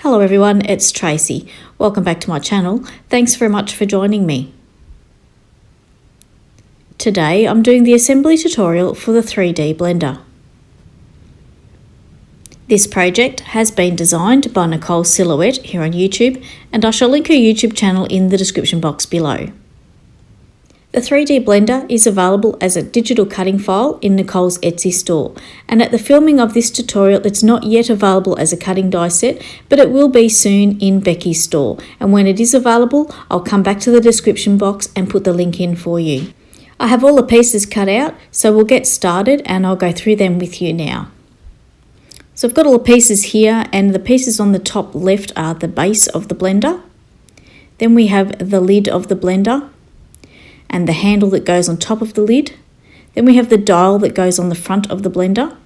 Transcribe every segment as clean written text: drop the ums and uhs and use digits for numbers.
Hello everyone, it's Tracy. Welcome back to my channel. Thanks very much for joining me. Today I'm doing the assembly tutorial for the 3D blender. This project has been designed by Nicole Silhouette here on YouTube, and I shall link her YouTube channel in the description box below. The 3D blender is available as a digital cutting file in Nicole's Etsy store, and at the filming of this tutorial it's not yet available as a cutting die set, but it will be soon in Beki Store, and when it is available I'll come back to the description box and put the link in for you. I have all the pieces cut out, so we'll get started and I'll go through them with you now. So I've got all the pieces here, and the pieces on the top left are the base of the blender. Then we have the lid of the blender and the handle that goes on top of the lid. Then we have the dial that goes on the front of the blender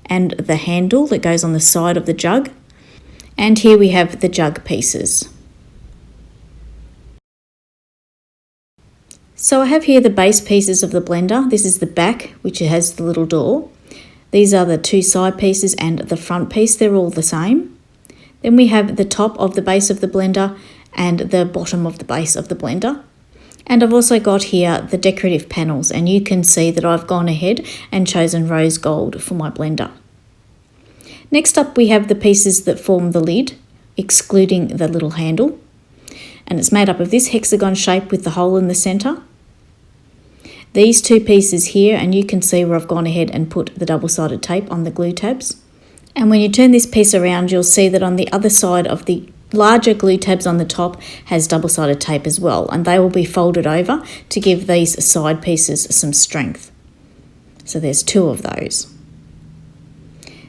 and the handle that goes on the side of the jug. And here we have the jug pieces. So I have here the base pieces of the blender. This is the back, which has the little door. These are the two side pieces and the front piece, they're all the same. Then we have the top of the base of the blender and the bottom of the base of the blender. And I've also got here the decorative panels, and you can see that I've gone ahead and chosen rose gold for my blender. Next up we have the pieces that form the lid, excluding the little handle. And it's made up of this hexagon shape with the hole in the centre. These two pieces here, and you can see where I've gone ahead and put the double-sided tape on the glue tabs. And when you turn this piece around, you'll see that on the other side of the larger glue tabs on the top has double-sided tape as well, and they will be folded over to give these side pieces some strength. So there's two of those.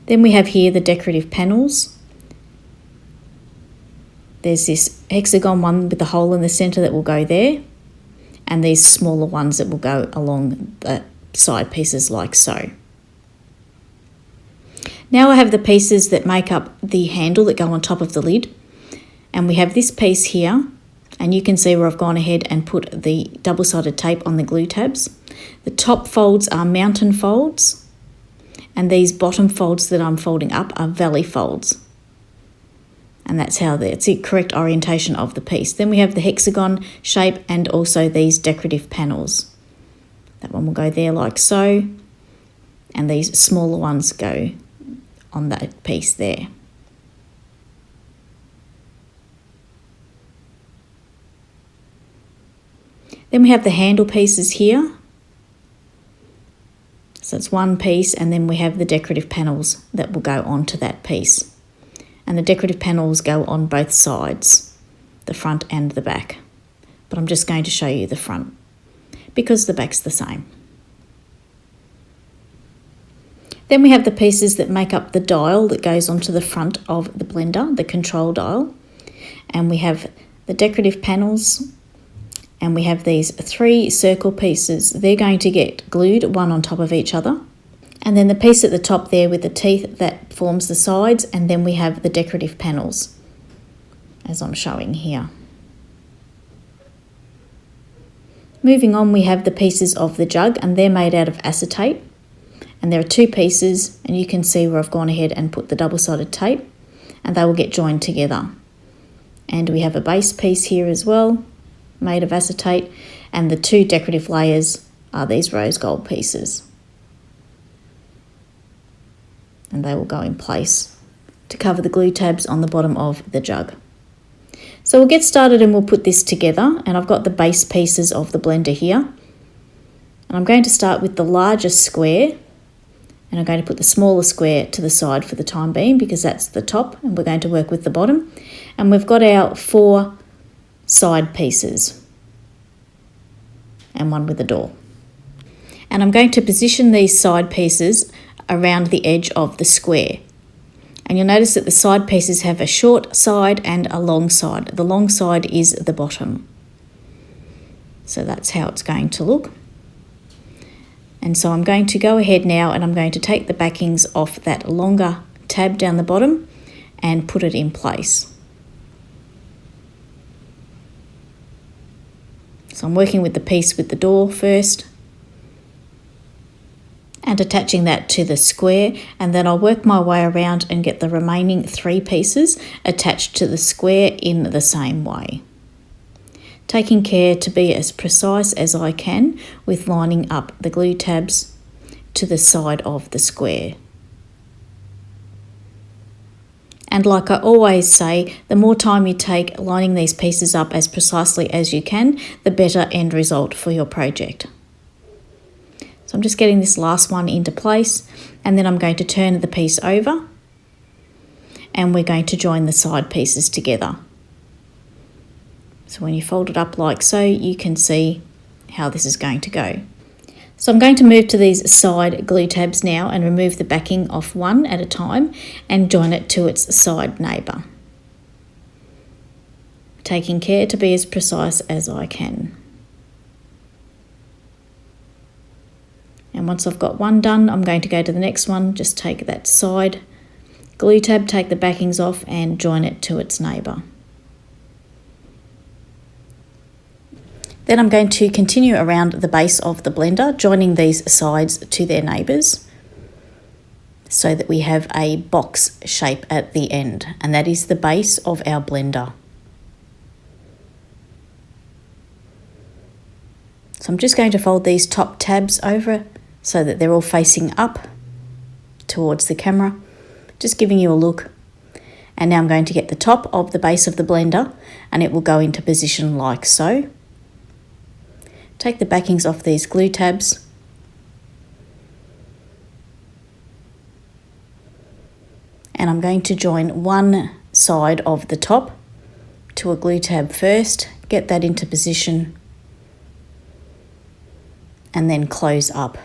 Then we have here the decorative panels. There's this hexagon one with the hole in the centre that will go there, and these smaller ones that will go along the side pieces like so. Now I have the pieces that make up the handle that go on top of the lid. And we have this piece here, and you can see where I've gone ahead and put the double-sided tape on the glue tabs. The top folds are mountain folds, and these bottom folds that I'm folding up are valley folds. And that's the correct orientation of the piece. Then we have the hexagon shape and also these decorative panels. That one will go there like so, and these smaller ones go on that piece there. Then we have the handle pieces here. So it's one piece, and then we have the decorative panels that will go onto that piece. And the decorative panels go on both sides, the front and the back. But I'm just going to show you the front because the back's the same. Then we have the pieces that make up the dial that goes onto the front of the blender, the control dial. And we have the decorative panels. And we have these three circle pieces. They're going to get glued one on top of each other. And then the piece at the top there with the teeth that forms the sides, and then we have the decorative panels, as I'm showing here. Moving on, we have the pieces of the jug, and they're made out of acetate. And there are two pieces, and you can see where I've gone ahead and put the double-sided tape, and they will get joined together. And we have a base piece here as well, made of acetate, and the two decorative layers are these rose gold pieces, and they will go in place to cover the glue tabs on the bottom of the jug. So we'll get started and we'll put this together, and I've got the base pieces of the blender here, and I'm going to start with the largest square, and I'm going to put the smaller square to the side for the time being because that's the top, and we're going to work with the bottom. And we've got our four side pieces and one with a door. And I'm going to position these side pieces around the edge of the square. And you'll notice that the side pieces have a short side and a long side. The long side is the bottom. So that's how it's going to look. And so I'm going to go ahead now and I'm going to take the backings off that longer tab down the bottom and put it in place. So I'm working with the piece with the door first, and attaching that to the square, and then I'll work my way around and get the remaining 3 pieces attached to the square in the same way. Taking care to be as precise as I can with lining up the glue tabs to the side of the square. And like I always say, the more time you take lining these pieces up as precisely as you can, the better end result for your project. So I'm just getting this last one into place, and then I'm going to turn the piece over and we're going to join the side pieces together. So when you fold it up like so, you can see how this is going to go. So I'm going to move to these side glue tabs now and remove the backing off one at a time and join it to its side neighbour, taking care to be as precise as I can. And once I've got one done, I'm going to go to the next one, just take that side glue tab, take the backings off and join it to its neighbour. Then I'm going to continue around the base of the blender, joining these sides to their neighbours so that we have a box shape at the end, and that is the base of our blender. So I'm just going to fold these top tabs over so that they're all facing up towards the camera, just giving you a look. And now I'm going to get the top of the base of the blender and it will go into position like so. Take the backings off these glue tabs and I'm going to join one side of the top to a glue tab first, get that into position and then close up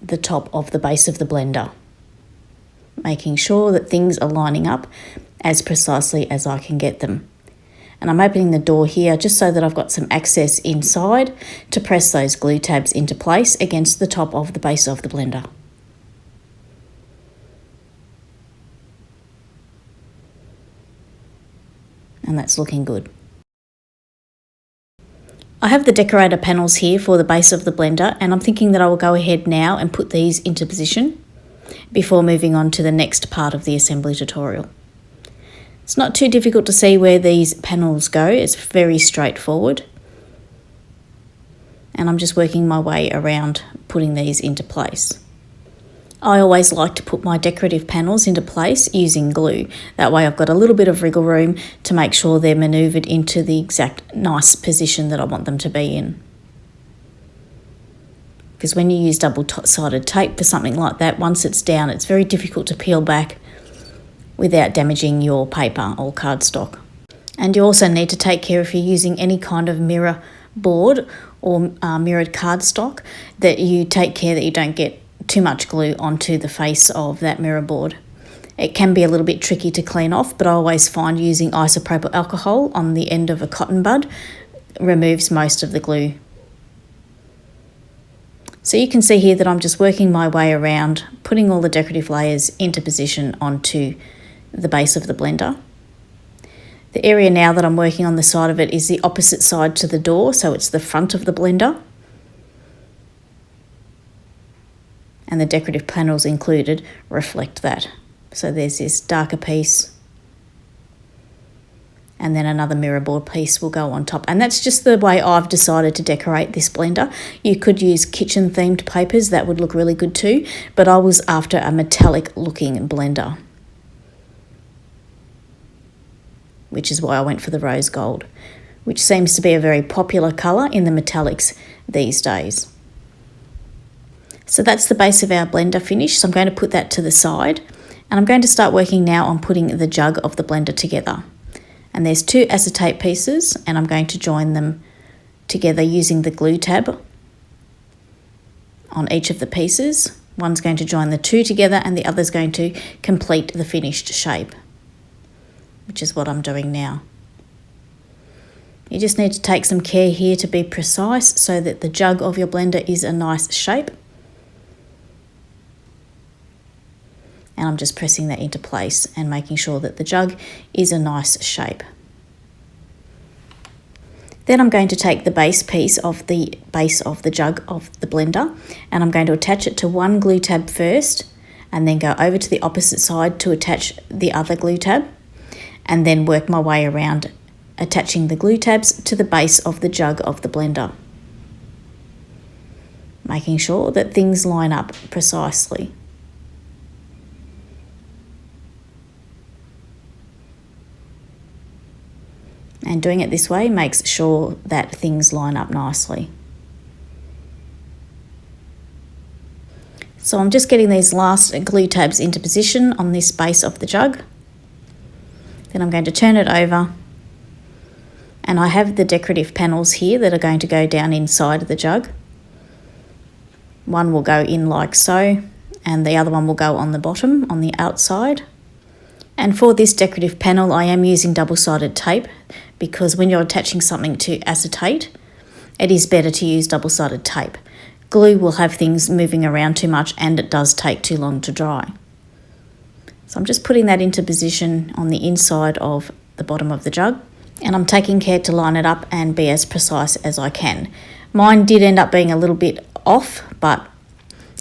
the top of the base of the blender, making sure that things are lining up as precisely as I can get them. And I'm opening the door here just so that I've got some access inside to press those glue tabs into place against the top of the base of the blender. And that's looking good. I have the decorator panels here for the base of the blender, and I'm thinking that I will go ahead now and put these into position before moving on to the next part of the assembly tutorial. It's not too difficult to see where these panels go, it's very straightforward. And I'm just working my way around putting these into place. I always like to put my decorative panels into place using glue. That way I've got a little bit of wriggle room to make sure they're manoeuvred into the exact nice position that I want them to be in. Because when you use double-sided tape for something like that, once it's down, it's very difficult to peel back without damaging your paper or cardstock. And you also need to take care, if you're using any kind of mirror board or mirrored cardstock, that you take care that you don't get too much glue onto the face of that mirror board. It can be a little bit tricky to clean off, but I always find using isopropyl alcohol on the end of a cotton bud removes most of the glue. So you can see here that I'm just working my way around, putting all the decorative layers into position onto the base of the blender. The area now that I'm working on the side of it is the opposite side to the door, so it's the front of the blender. And the decorative panels included reflect that. So there's this darker piece and then another mirror board piece will go on top. And that's just the way I've decided to decorate this blender. You could use kitchen themed papers, that would look really good too, but I was after a metallic looking blender, which is why I went for the rose gold, which seems to be a very popular colour in the metallics these days. So that's the base of our blender finished, so I'm going to put that to the side and I'm going to start working now on putting the jug of the blender together. And there's 2 acetate pieces and I'm going to join them together using the glue tab on each of the pieces. One's going to join the 2 together and the other's going to complete the finished shape, which is what I'm doing now. You just need to take some care here to be precise so that the jug of your blender is a nice shape. And I'm just pressing that into place and making sure that the jug is a nice shape. Then I'm going to take the base piece of the base of the jug of the blender, and I'm going to attach it to one glue tab first, and then go over to the opposite side to attach the other glue tab, and then work my way around attaching the glue tabs to the base of the jug of the blender, making sure that things line up precisely. And doing it this way makes sure that things line up nicely. So I'm just getting these last glue tabs into position on this base of the jug. Then I'm going to turn it over, and I have the decorative panels here that are going to go down inside the jug. One will go in like so, and the other one will go on the bottom, on the outside. And for this decorative panel, I am using double-sided tape, because when you're attaching something to acetate, it is better to use double-sided tape. Glue will have things moving around too much, and it does take too long to dry. So I'm just putting that into position on the inside of the bottom of the jug, and I'm taking care to line it up and be as precise as I can. Mine did end up being a little bit off, but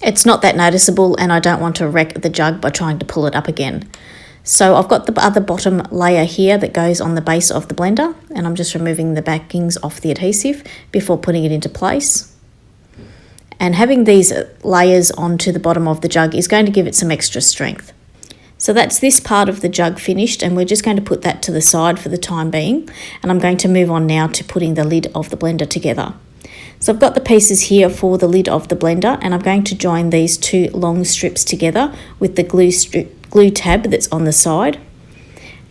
it's not that noticeable, and I don't want to wreck the jug by trying to pull it up again. So I've got the other bottom layer here that goes on the base of the blender, and I'm just removing the backings off the adhesive before putting it into place. And having these layers onto the bottom of the jug is going to give it some extra strength. So that's this part of the jug finished, and we're just going to put that to the side for the time being, and I'm going to move on now to putting the lid of the blender together. So I've got the pieces here for the lid of the blender, and I'm going to join these two long strips together with the glue tab that's on the side.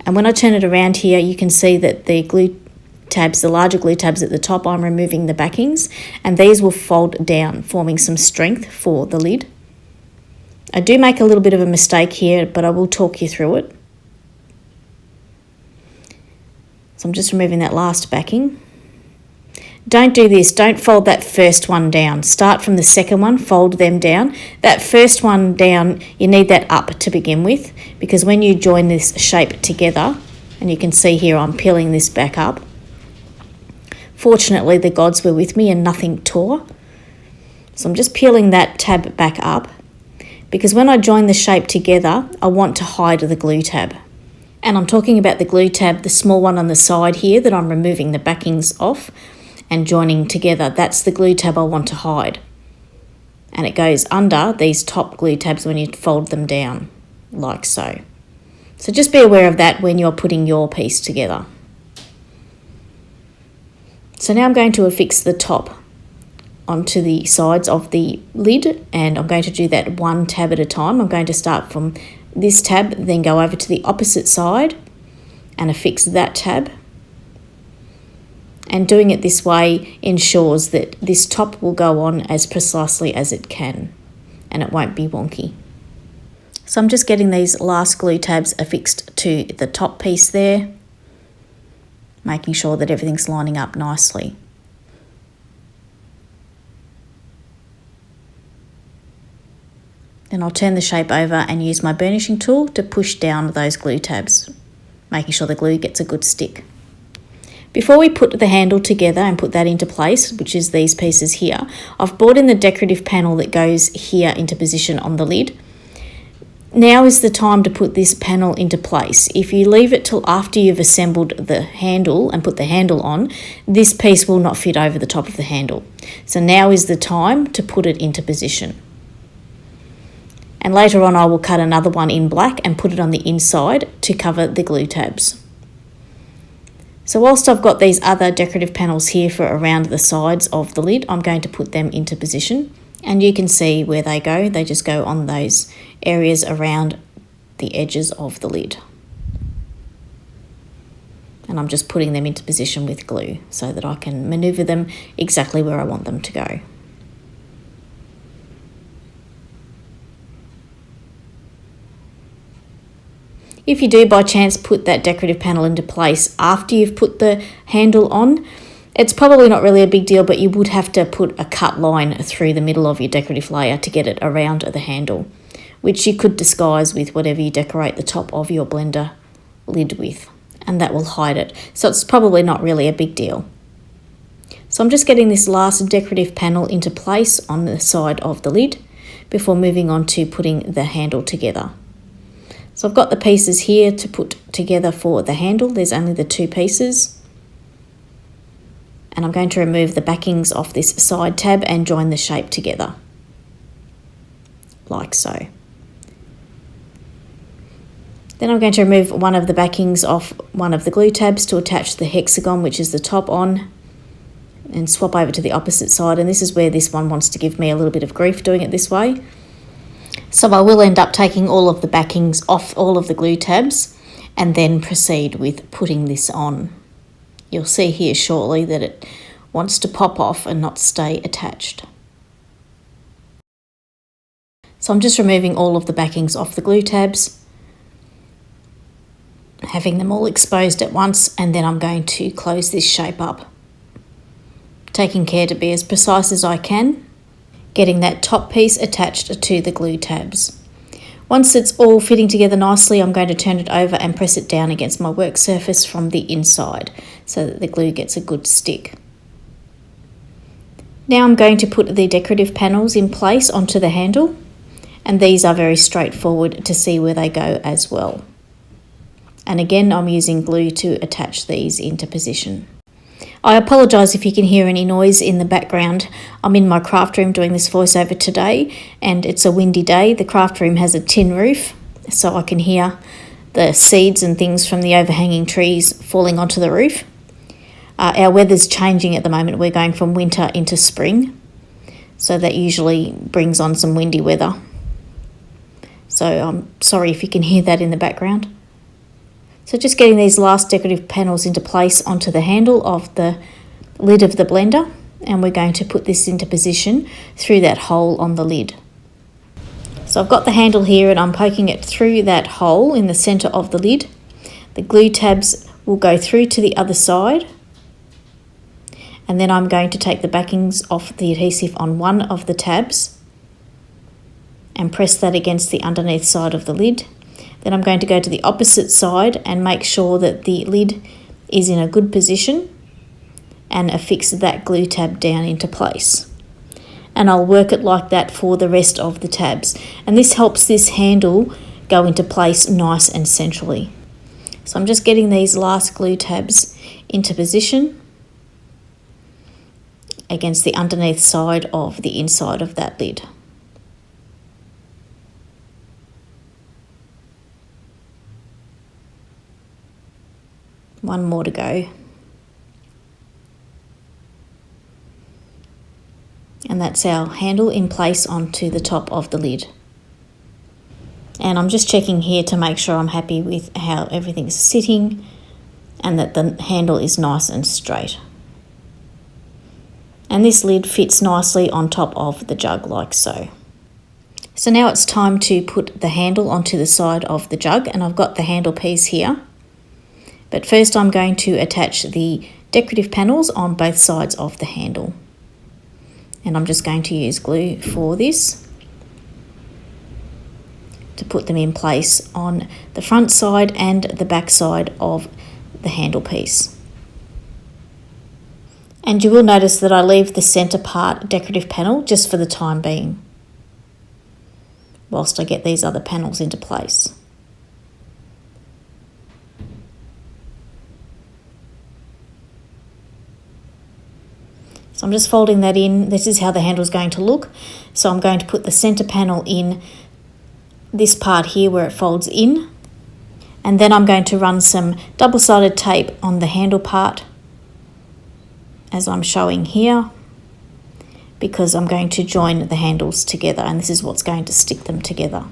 And when I turn it around here, you can see that the glue tabs, the larger glue tabs at the top, I'm removing the backings, and these will fold down, forming some strength for the lid. I do make a little bit of a mistake here, but I will talk you through it. So I'm just removing that last backing. Don't do this, don't fold that first one down. Start from the second one, fold them down. That first one down, you need that up to begin with, because when you join this shape together, and you can see here I'm peeling this back up. Fortunately, the gods were with me and nothing tore. So I'm just peeling that tab back up, because when I join the shape together, I want to hide the glue tab. And I'm talking about the glue tab, the small one on the side here that I'm removing the backings off and joining together. That's the glue tab I want to hide. And it goes under these top glue tabs when you fold them down, like so. So just be aware of that when you're putting your piece together. So now I'm going to affix the top onto the sides of the lid, and I'm going to do that one tab at a time. I'm going to start from this tab, then go over to the opposite side and affix that tab. And doing it this way ensures that this top will go on as precisely as it can, and it won't be wonky. So I'm just getting these last glue tabs affixed to the top piece there, making sure that everything's lining up nicely. Then I'll turn the shape over and use my burnishing tool to push down those glue tabs, making sure the glue gets a good stick. Before we put the handle together and put that into place, which is these pieces here, I've brought in the decorative panel that goes here into position on the lid. Now is the time to put this panel into place. If you leave it till after you've assembled the handle and put the handle on, this piece will not fit over the top of the handle. So now is the time to put it into position. And later on I will cut another one in black and put it on the inside to cover the glue tabs. So whilst I've got these other decorative panels here for around the sides of the lid, I'm going to put them into position, and you can see where they go. They just go on those areas around the edges of the lid. And I'm just putting them into position with glue so that I can maneuver them exactly where I want them to go. If you do by chance put that decorative panel into place after you've put the handle on, it's probably not really a big deal, but you would have to put a cut line through the middle of your decorative layer to get it around the handle, which you could disguise with whatever you decorate the top of your blender lid with, and that will hide it. So it's probably not really a big deal. So I'm just getting this last decorative panel into place on the side of the lid before moving on to putting the handle together. So I've got the pieces here to put together for the handle. There's only the 2 pieces. And I'm going to remove the backings off this side tab and join the shape together, like so. Then I'm going to remove one of the backings off one of the glue tabs to attach the hexagon, which is the top on, and swap over to the opposite side. And this is where this one wants to give me a little bit of grief doing it this way. So I will end up taking all of the backings off all of the glue tabs and then proceed with putting this on. You'll see here shortly that it wants to pop off and not stay attached. So I'm just removing all of the backings off the glue tabs, having them all exposed at once, and then I'm going to close this shape up, taking care to be as precise as I can, getting that top piece attached to the glue tabs. Once it's all fitting together nicely, I'm going to turn it over and press it down against my work surface from the inside so that the glue gets a good stick. Now I'm going to put the decorative panels in place onto the handle, and these are very straightforward to see where they go as well. And again, I'm using glue to attach these into position. I apologise if you can hear any noise in the background. I'm in my craft room doing this voiceover today, and it's a windy day. The craft room has a tin roof, so I can hear the seeds and things from the overhanging trees falling onto the roof. Our weather's changing at the moment. We're going from winter into spring, so that usually brings on some windy weather. So I'm sorry if you can hear that in the background. So just getting these last decorative panels into place onto the handle of the lid of the blender, and we're going to put this into position through that hole on the lid. So I've got the handle here and I'm poking it through that hole in the centre of the lid. The glue tabs will go through to the other side, and then I'm going to take the backings off the adhesive on one of the tabs and press that against the underneath side of the lid. Then I'm going to go to the opposite side and make sure that the lid is in a good position and affix that glue tab down into place. And I'll work it like that for the rest of the tabs. And this helps this handle go into place nice and centrally. So I'm just getting these last glue tabs into position against the underneath side of the inside of that lid. One more to go. And that's our handle in place onto the top of the lid. And I'm just checking here to make sure I'm happy with how everything's sitting and that the handle is nice and straight. And this lid fits nicely on top of the jug like so. So now it's time to put the handle onto the side of the jug, and I've got the handle piece here. But first I'm going to attach the decorative panels on both sides of the handle. And I'm just going to use glue for this to put them in place on the front side and the back side of the handle piece. And you will notice that I leave the centre part decorative panel just for the time being, whilst I get these other panels into place. So I'm just folding that in. This is how the handle is going to look. So I'm going to put the centre panel in this part here where it folds in. And then I'm going to run some double-sided tape on the handle part, as I'm showing here, because I'm going to join the handles together, and this is what's going to stick them together.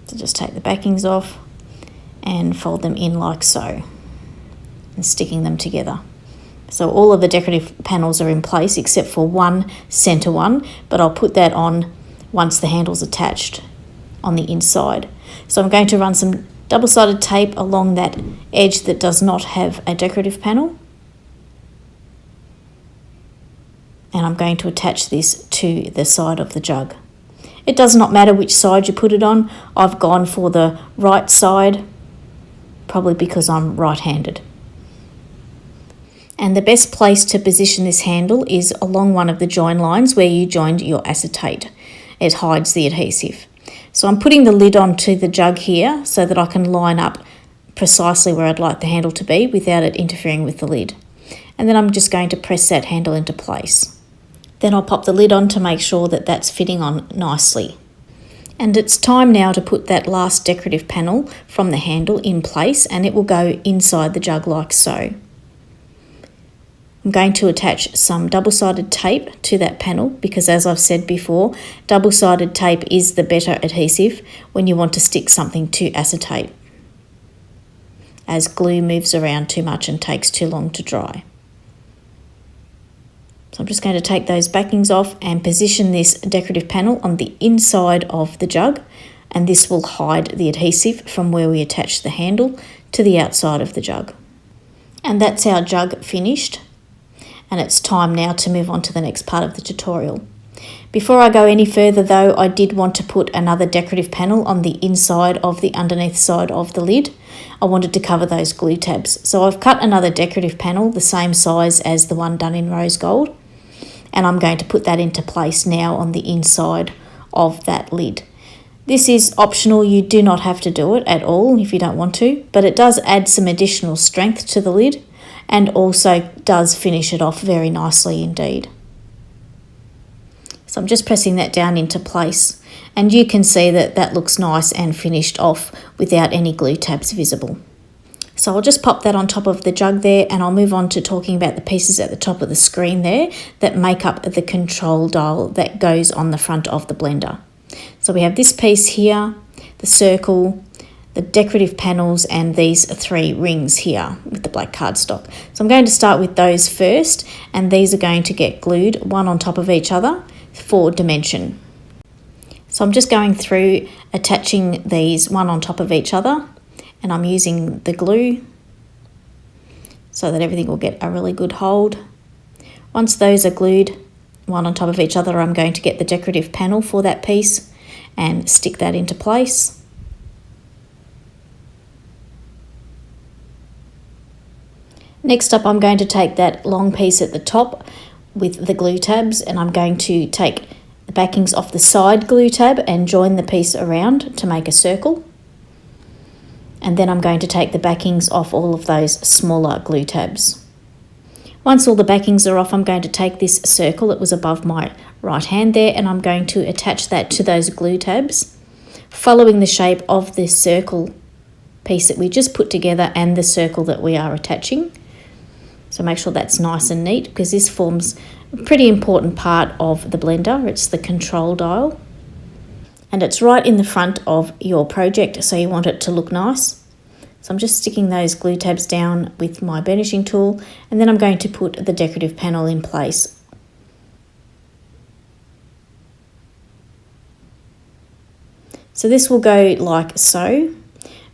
So just take the backings off and fold them in like so, and sticking them together. So all of the decorative panels are in place except for one centre one, but I'll put that on once the handle's attached on the inside. So I'm going to run some double-sided tape along that edge that does not have a decorative panel. And I'm going to attach this to the side of the jug. It does not matter which side you put it on. I've gone for the right side, probably because I'm right-handed. And the best place to position this handle is along one of the join lines where you joined your acetate. It hides the adhesive. So I'm putting the lid onto the jug here so that I can line up precisely where I'd like the handle to be without it interfering with the lid. And then I'm just going to press that handle into place. Then I'll pop the lid on to make sure that that's fitting on nicely. And it's time now to put that last decorative panel from the handle in place, and it will go inside the jug like so. I'm going to attach some double-sided tape to that panel because, as I've said before, double-sided tape is the better adhesive when you want to stick something to acetate, as glue moves around too much and takes too long to dry. So I'm just going to take those backings off and position this decorative panel on the inside of the jug, and this will hide the adhesive from where we attach the handle to the outside of the jug. And that's our jug finished. And it's time now to move on to the next part of the tutorial. Before I go any further though, I did want to put another decorative panel on the inside of the underneath side of the lid. I wanted to cover those glue tabs. So I've cut another decorative panel the same size as the one done in rose gold. And I'm going to put that into place now on the inside of that lid. This is optional, you do not have to do it at all if you don't want to, but it does add some additional strength to the lid and also does finish it off very nicely indeed. So I'm just pressing that down into place, and you can see that that looks nice and finished off without any glue tabs visible. So I'll just pop that on top of the jug there, and I'll move on to talking about the pieces at the top of the screen there that make up the control dial that goes on the front of the blender. So we have this piece here, the circle, the decorative panels, and these 3 rings here with the black cardstock. So I'm going to start with those first, and these are going to get glued one on top of each other for dimension. So I'm just going through attaching these one on top of each other, and I'm using the glue so that everything will get a really good hold. Once those are glued one on top of each other, I'm going to get the decorative panel for that piece and stick that into place. Next up, I'm going to take that long piece at the top with the glue tabs, and I'm going to take the backings off the side glue tab and join the piece around to make a circle. And then I'm going to take the backings off all of those smaller glue tabs. Once all the backings are off, I'm going to take this circle that was above my right hand there, and I'm going to attach that to those glue tabs, following the shape of this circle piece that we just put together and the circle that we are attaching. So make sure that's nice and neat, because this forms a pretty important part of the blender. It's the control dial, and it's right in the front of your project, so you want it to look nice. So I'm just sticking those glue tabs down with my burnishing tool, and then I'm going to put the decorative panel in place. So this will go like so,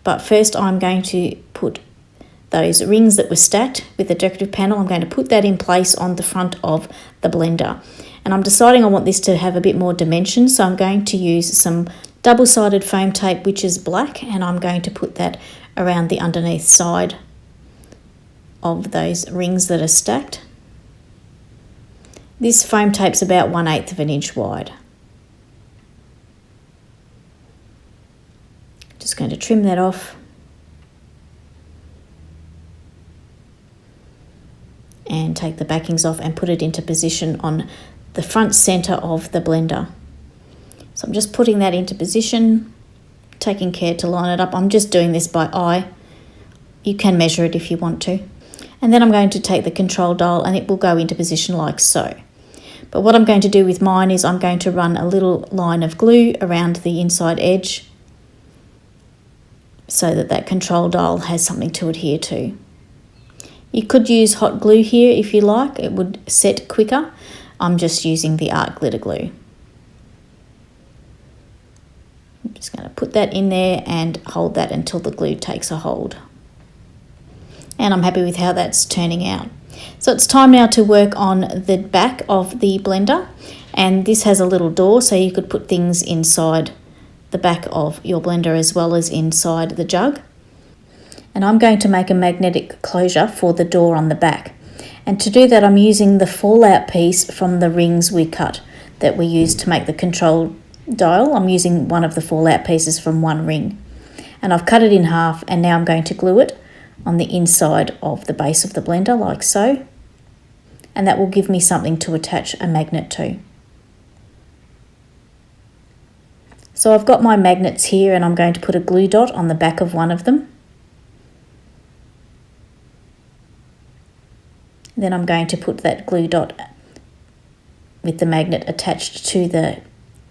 but first I'm going to put those rings that were stacked with the decorative panel, I'm going to put that in place on the front of the blender. And I'm deciding I want this to have a bit more dimension, so I'm going to use some double-sided foam tape, which is black, and I'm going to put that around the underneath side of those rings that are stacked. This foam tape's about 1/8 of an inch wide. Just going to trim that off. And take the backings off and put it into position on the front center of the blender. So I'm just putting that into position, taking care to line it up. I'm just doing this by eye. You can measure it if you want to. And then I'm going to take the control dial, and it will go into position like so. But what I'm going to do with mine is I'm going to run a little line of glue around the inside edge so that that control dial has something to adhere to. You could use hot glue here if you like, it would set quicker. I'm just using the art glitter glue. I'm just going to put that in there and hold that until the glue takes a hold. And I'm happy with how that's turning out. So it's time now to work on the back of the blender, and this has a little door so you could put things inside the back of your blender as well as inside the jug. And I'm going to make a magnetic closure for the door on the back. And to do that, I'm using the fallout piece from the rings we cut that we used to make the control dial. I'm using one of the fallout pieces from one ring. And I've cut it in half, and now I'm going to glue it on the inside of the base of the blender like so. And that will give me something to attach a magnet to. So I've got my magnets here, and I'm going to put a glue dot on the back of one of them. Then I'm going to put that glue dot with the magnet attached to the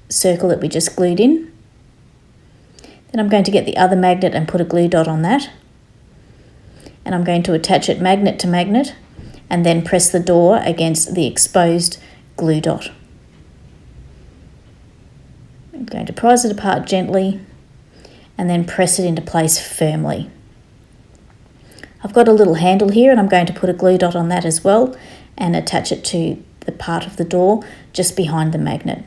circle that we just glued in. Then I'm going to get the other magnet and put a glue dot on that. And I'm going to attach it magnet to magnet and then press the door against the exposed glue dot. I'm going to prise it apart gently and then press it into place firmly. I've got a little handle here, and I'm going to put a glue dot on that as well and attach it to the part of the door just behind the magnet.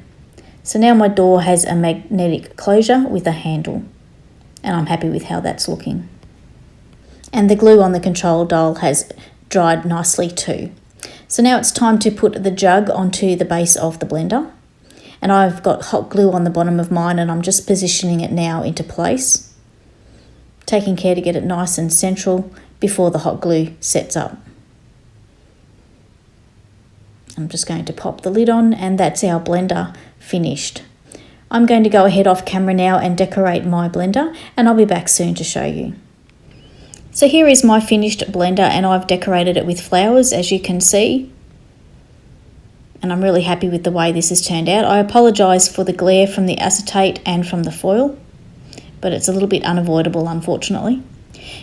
So now my door has a magnetic closure with a handle, and I'm happy with how that's looking. And the glue on the control dial has dried nicely too. So now it's time to put the jug onto the base of the blender. And I've got hot glue on the bottom of mine, and I'm just positioning it now into place, taking care to get it nice and central before the hot glue sets up. I'm just going to pop the lid on, and that's our blender finished. I'm going to go ahead off camera now and decorate my blender, and I'll be back soon to show you. So here is my finished blender, and I've decorated it with flowers, as you can see. And I'm really happy with the way this has turned out. I apologise for the glare from the acetate and from the foil, but it's a little bit unavoidable, unfortunately.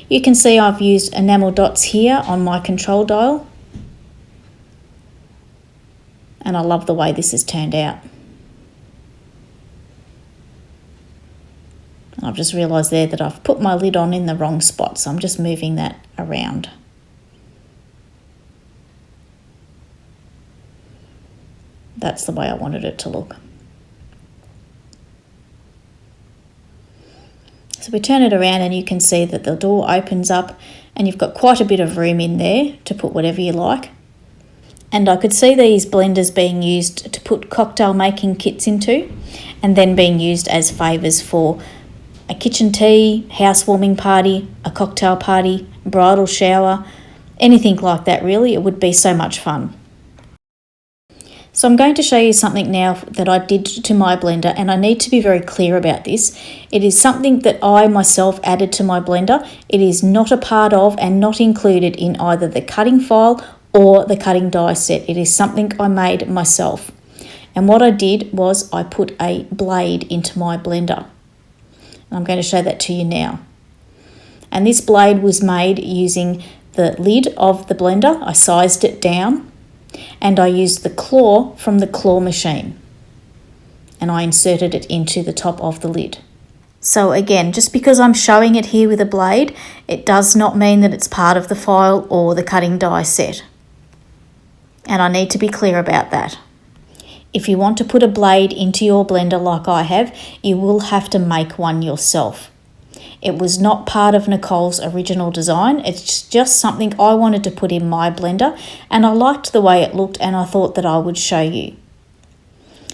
You can see I've used enamel dots here on my control dial, and I love the way this has turned out. And I've just realised there that I've put my lid on in the wrong spot, so I'm just moving that around. That's the way I wanted it to look. So we turn it around, and you can see that the door opens up, and you've got quite a bit of room in there to put whatever you like. And I could see these blenders being used to put cocktail making kits into, and then being used as favours for a kitchen tea, housewarming party, a cocktail party, bridal shower, anything like that really. It would be so much fun. So I'm going to show you something now that I did to my blender, and I need to be very clear about this. It is something that I myself added to my blender. It is not a part of and not included in either the cutting file or the cutting die set. It is something I made myself. And what I did was I put a blade into my blender. And I'm going to show that to you now. And this blade was made using the lid of the blender. I sized it down. And I used the claw from the claw machine, and I inserted it into the top of the lid. So again, just because I'm showing it here with a blade, it does not mean that it's part of the file or the cutting die set. And I need to be clear about that. If you want to put a blade into your blender like I have, you will have to make one yourself. It was not part of Nicole's original design. It's just something I wanted to put in my blender, and I liked the way it looked, and I thought that I would show you.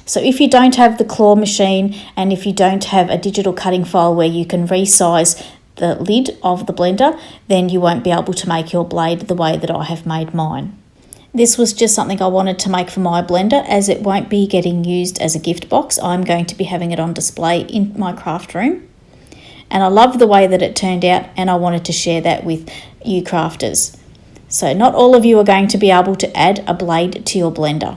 So if you don't have the claw machine, and if you don't have a digital cutting file where you can resize the lid of the blender, then you won't be able to make your blade the way that I have made mine. This was just something I wanted to make for my blender, as it won't be getting used as a gift box. I'm going to be having it on display in my craft room. And I love the way that it turned out, and I wanted to share that with you crafters. So not all of you are going to be able to add a blade to your blender,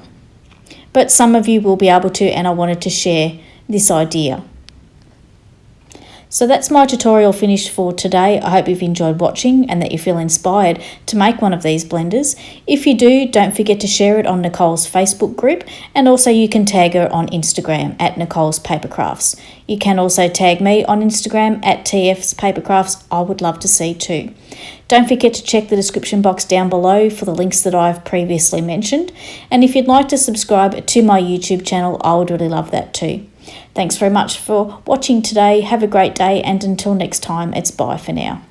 but some of you will be able to, and I wanted to share this idea. So that's my tutorial finished for today. I hope you've enjoyed watching and that you feel inspired to make one of these blenders. If you do, don't forget to share it on Nicole's Facebook group, and also you can tag her on Instagram at Nicole's Papercrafts. You can also tag me on Instagram at TF's Papercrafts. I would love to see too. Don't forget to check the description box down below for the links that I've previously mentioned. And if you'd like to subscribe to my YouTube channel, I would really love that too. Thanks very much for watching today. Have a great day, and until next time, it's bye for now.